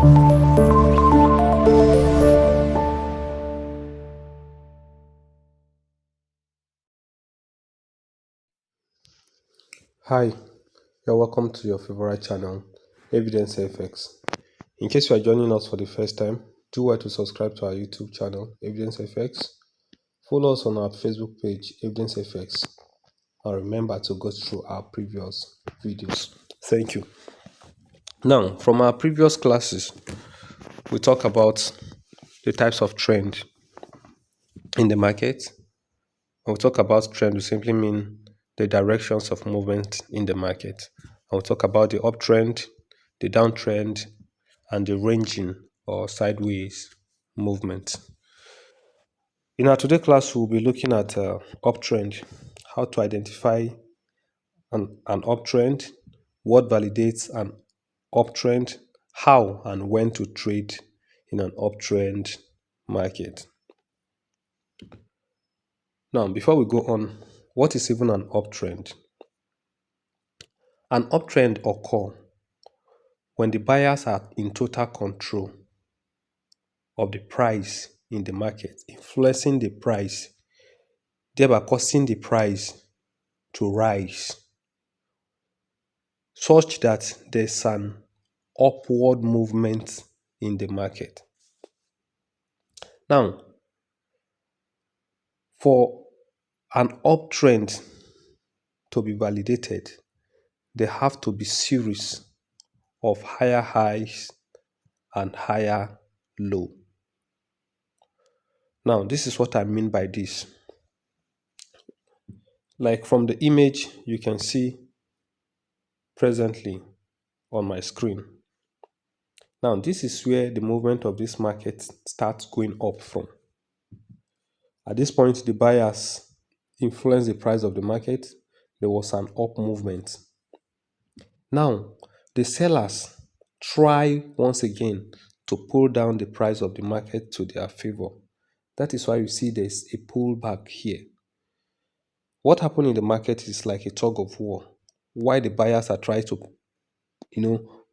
Hi, you're welcome to your favorite channel, Evidence FX. In case you are joining us for the first time, do well to subscribe to our YouTube channel, Evidence FX. Follow us on our Facebook page, Evidence FX. And remember to go through our previous videos. Thank you. Now, from our previous classes, we talk about the types of trend in the market. When we talk about trend, we simply mean the directions of movement in the market. And we'll talk about the uptrend, the downtrend, and the ranging or sideways movement. In our today class, we'll be looking at uptrend, how to identify an uptrend, what validates an uptrend, how and when to trade in an uptrend market. Now, before we go on, what is even an uptrend? An uptrend occurs when the buyers are in total control of the price in the market, influencing the price, thereby causing the price to rise such that there's an upward movement in the market. Now, for an uptrend to be validated, there have to be series of higher highs and higher low. Now, this is what I mean by this. Like from the image you can see presently on my screen. Now, this is where the movement of this market starts going up from. At this point, the buyers influence the price of the market. There was an up movement. Now, the sellers try once again to pull down the price of the market to their favor. That is why you see there's a pullback here. What happened in the market is like a tug of war. Why the buyers are trying to,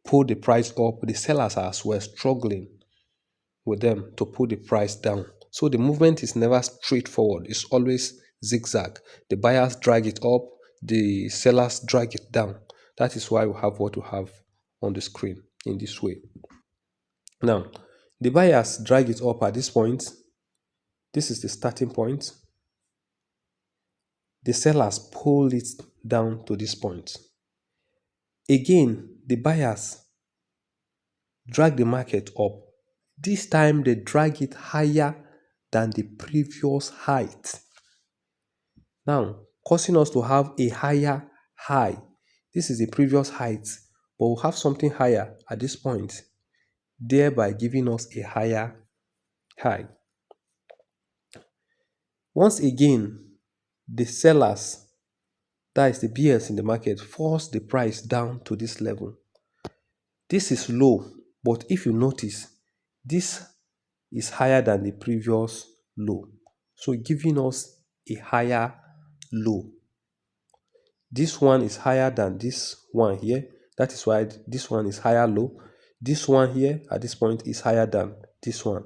pull the price up, the sellers are as well struggling with them to pull the price down. So the movement is never straightforward. It's always zigzag. The buyers drag it up, the sellers drag it down. That is why we have what we have on the screen in this way. Now, the buyers drag it up at this point. This is the starting point. The sellers pull it down to this point. Again, the buyers drag the market up. This time they drag it higher than the previous height. Now, causing us to have a higher high. This is the previous height, but we'll have something higher at this point, thereby giving us a higher high. Once again, the sellers, that is the BS in the market, force the price down to this level. This is low, but if you notice, this is higher than the previous low. So giving us a higher low. This one is higher than this one here. That is why this one is higher low. This one here at this point is higher than this one.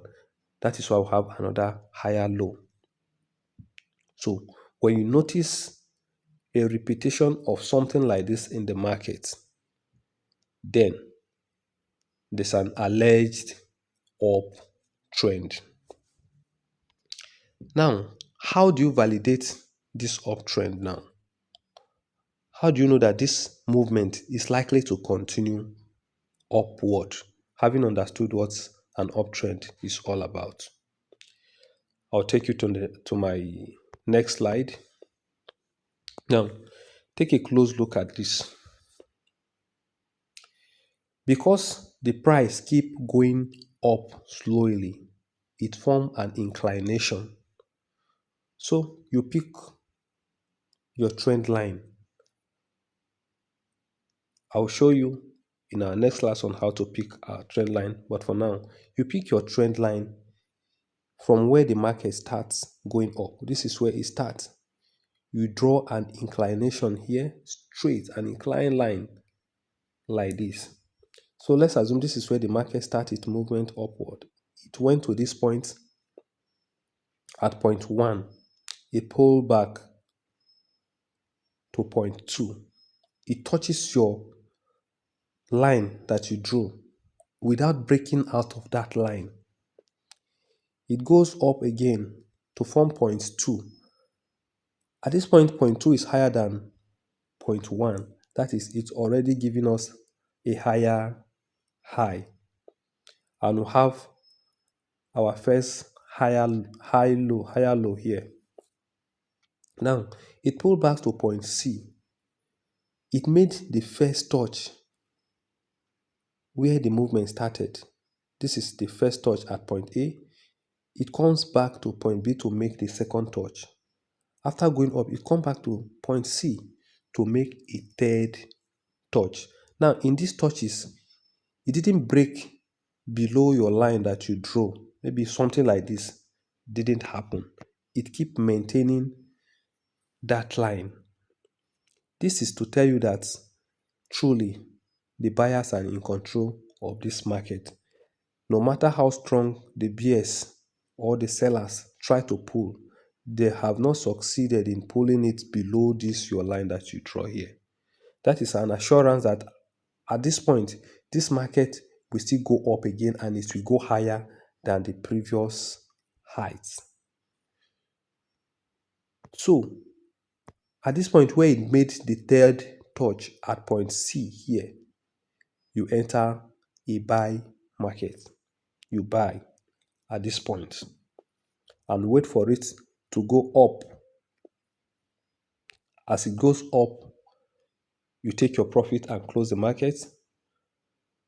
That is why we have another higher low. So when you notice a repetition of something like this in the market, then there's an alleged uptrend. Now, how do you validate this uptrend now? How do you know that this movement is likely to continue upward, having understood what an uptrend is all about? I'll take you to my next slide. Now, take a close look at this. Because the price keep going up slowly, it forms an inclination. So you pick your trend line. I'll show you in our next class on how to pick our trend line. But for now, you pick your trend line from where the market starts going up. This is where it starts. You draw an inclination here, straight, an inclined line like this. So let's assume this is where the market started its movement upward. It went to this point at point 1. It pulled back to point 2. It touches your line that you drew without breaking out of that line. It goes up again to form point 2. At this point, point 2 is higher than point 1. That is, it's already giving us a higher high. And we have our first higher low here. Now, it pulled back to point C. It made the first touch where the movement started. This is the first touch at point A. It comes back to point B to make the second touch. After going up, it comes back to point C to make a third touch. Now, in these touches, it didn't break below your line that you draw. Maybe something like this didn't happen. It keep maintaining that line. This is to tell you that truly the buyers are in control of this market. No matter how strong the bears or the sellers try to pull, they have not succeeded in pulling it below this your line that you draw here. That is an assurance that at this point, this market will still go up again and it will go higher than the previous heights. So, at this point where it made the third touch at point C here, you enter a buy market. You buy at this point and wait for it to go up. As it goes up, you take your profit and close the market.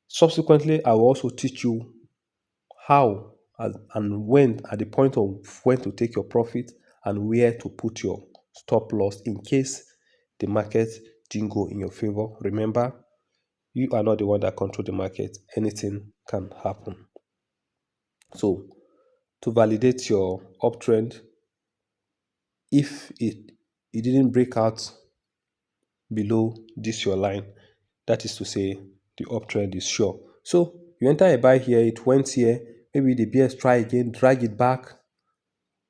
Subsequently, I will also teach you how and when at the point of when to take your profit and where to put your stop loss in case the market didn't go in your favor. Remember, you are not the one that control the market. Anything can happen. So to validate your uptrend, if it didn't break out below this your line, that is to say the uptrend is sure. So you enter a buy here, it went here, maybe the BS try again, drag it back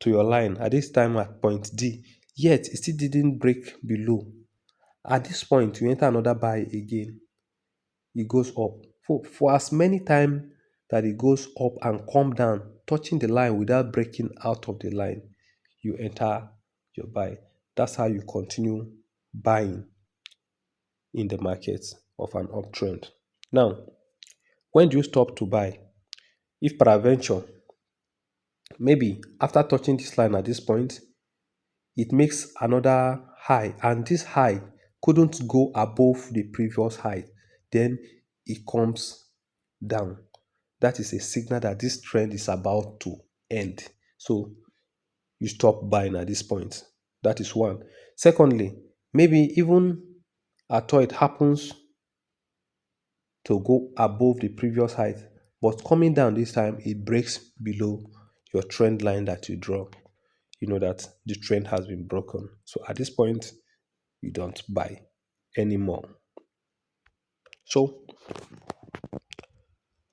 to your line at this time at point D, yet it still didn't break below. At this point, you enter another buy again, it goes up. For as many times that it goes up and come down, touching the line without breaking out of the line, you enter your buy. That's how you continue buying in the market of an uptrend. Now, when do you stop to buy? If peradventure, maybe after touching this line at this point, it makes another high and this high couldn't go above the previous high, then it comes down. That is a signal that this trend is about to end. So you stop buying at this point. That is one. Secondly, maybe even after it happens to go above the previous height, but coming down this time, it breaks below your trend line that you draw. You know that the trend has been broken. So at this point, you don't buy anymore. So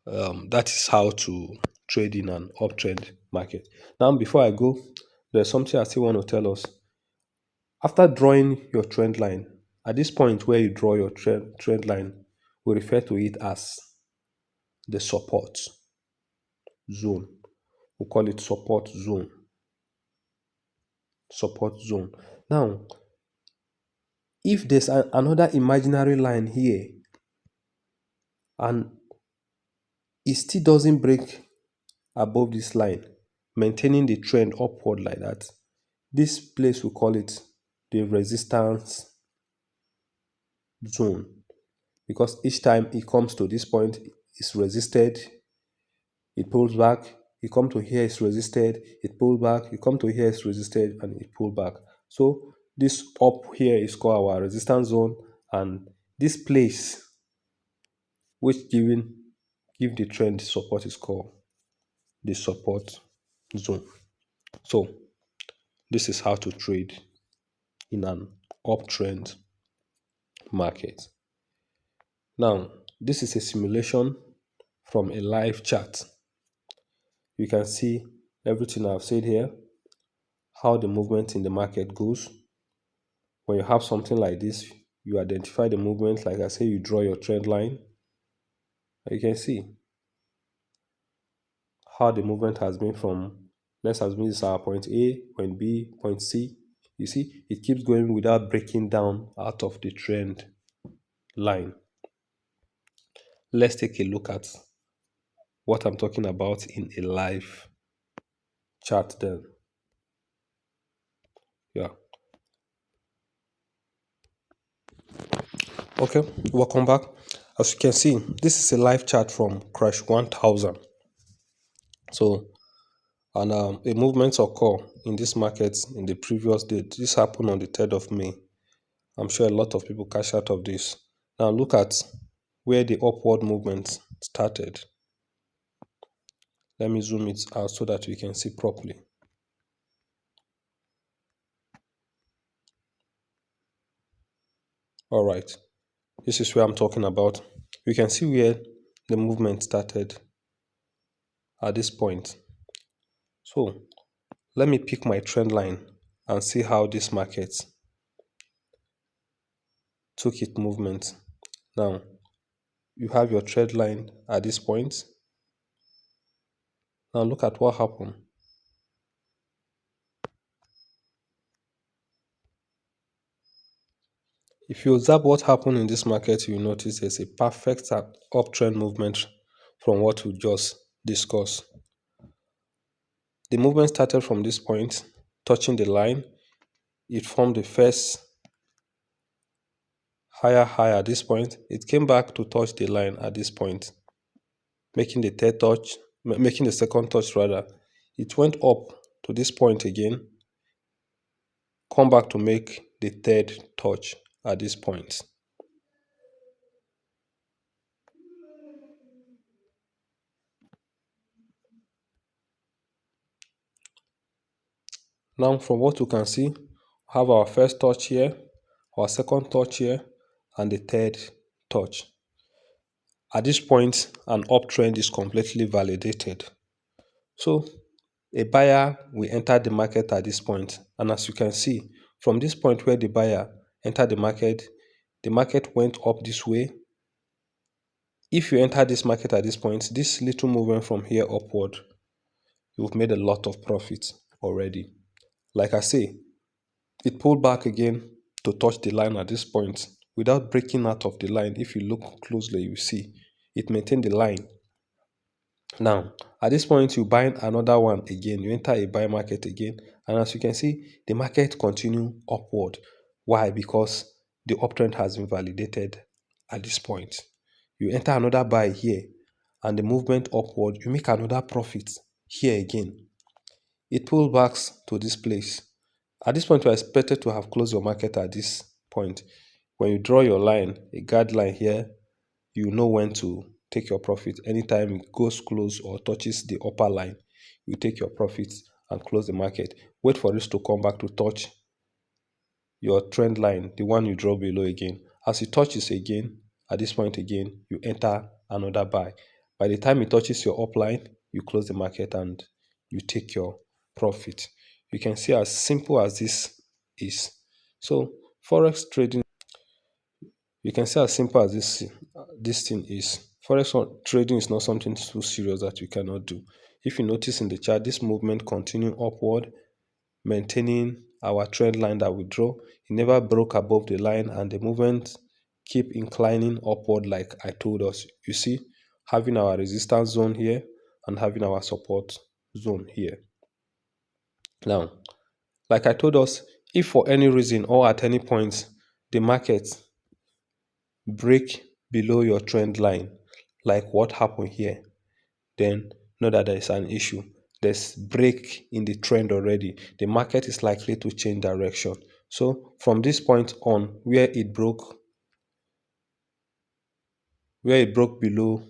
that is how to trade in an uptrend market. Now, before I go, there's something I still want to tell us. After drawing your trend line, at this point where you draw your trend line, we refer to it as the support zone. We call it support zone. Support zone. Now, if there's another imaginary line here and it still doesn't break above this line, maintaining the trend upward like that, this place we call it the resistance zone, because each time it comes to this point, it's resisted, it pulls back, you come to here, it's resisted, it pull back, you come to here, it's resisted, and it pull back. So this up here is called our resistance zone, and this place which give the trend support is called the support zone. So this is how to trade in an uptrend market. Now, This is a simulation from a live chart. You can see everything I've said here, how the movement in the market goes. When you have something like this, you identify the movement. Like I say, you draw your trend line. You can see how the movement has been from, let's assume this is our point A, point B, point C. You see, it keeps going without breaking down out of the trend line. Let's take a look at what I'm talking about in a live chart then. Yeah. Okay, welcome back. As you can see, this is a live chart from Crash 1000. So, and a movement occur in this market in the previous day. This happened on the 3rd of May. I'm sure a lot of people cash out of this. Now look at where the upward movement started. Let me zoom it out so that we can see properly. All right, this is where I'm talking about. You can see where the movement started at this point. So let me pick my trend line and see how this market took its movement. Now you have your trend line at this point. Now look at what happened. If you observe what happened in this market, you notice there's a perfect uptrend movement from what we just discussed. The movement started from this point, touching the line. It formed the first higher high at this point. It came back to touch the line at this point, making the third touch, making the second touch rather. It went up to this point again, come back to make the third touch at this point. Now from what you can see, have our first touch here, our second touch here, and the third touch. At this point, an uptrend is completely validated. So a buyer will enter the market at this point, and as you can see, from this point where the buyer entered the market went up this way. If you enter this market at this point, this little movement from here upward, you've made a lot of profit already. Like I say, it pulled back again to touch the line at this point without breaking out of the line. If you look closely, you see it maintained the line. Now, at this point, you buy another one again. You enter a buy market again. And as you can see, the market continue upward. Why? Because the uptrend has been validated at this point. You enter another buy here and the movement upward, you make another profit here again. It pulls back to this place. At this point, you are expected to have closed your market at this point. When you draw your line, a guideline here, you know when to take your profit. Anytime it goes close or touches the upper line, you take your profits and close the market. Wait for this to come back to touch your trend line, the one you draw below again. As it touches again, at this point again, you enter another buy. By the time it touches your upline, you close the market and you take your profit. You can see as simple as this is. So forex trading, you can see as simple as this thing is. Forex trading is not something too serious that you cannot do. If you notice in the chart, this movement continue upward, maintaining our trend line that we draw. It never broke above the line and the movement keep inclining upward like I told us. You see, having our resistance zone here and having our support zone here. Now, like I told us, if for any reason or at any point the market break below your trend line, like what happened here, then know that there is an issue. There's break in the trend already. The market is likely to change direction. So from this point on, where it broke below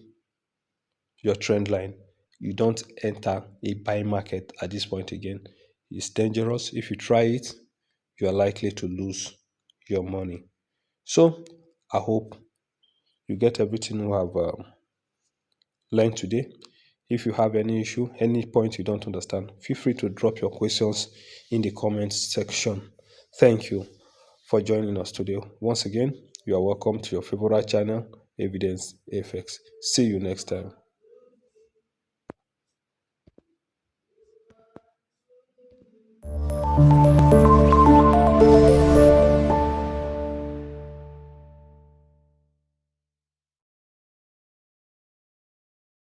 your trend line, you don't enter a buy market at this point again. It's dangerous. If you try it, you are likely to lose your money. So I hope you get everything we have learned today. If you have any issue, any point you don't understand, feel free to drop your questions in the comments section. Thank you for joining us today. Once again, you are welcome to your favorite channel, Evidence FX. See you next time.